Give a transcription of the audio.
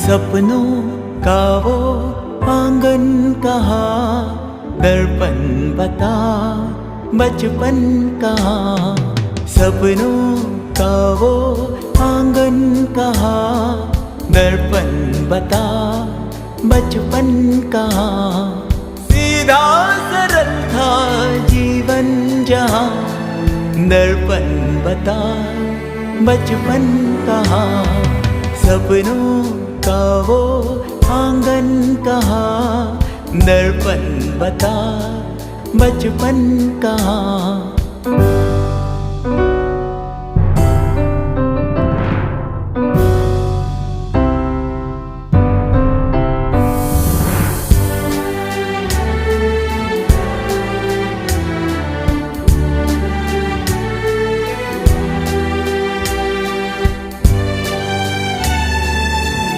सपनों का वो आंगन कहाँ, दर्पण बता बचपन कहाँ। सपनों का वो आंगन कहाँ, दर्पण बता बचपन कहाँ। सीधा सरल था जीवन जहाँ, दर्पण बता बचपन कहाँ। सपनों का वो आंगन कहाँ, दर्पण बता बचपन कहाँ।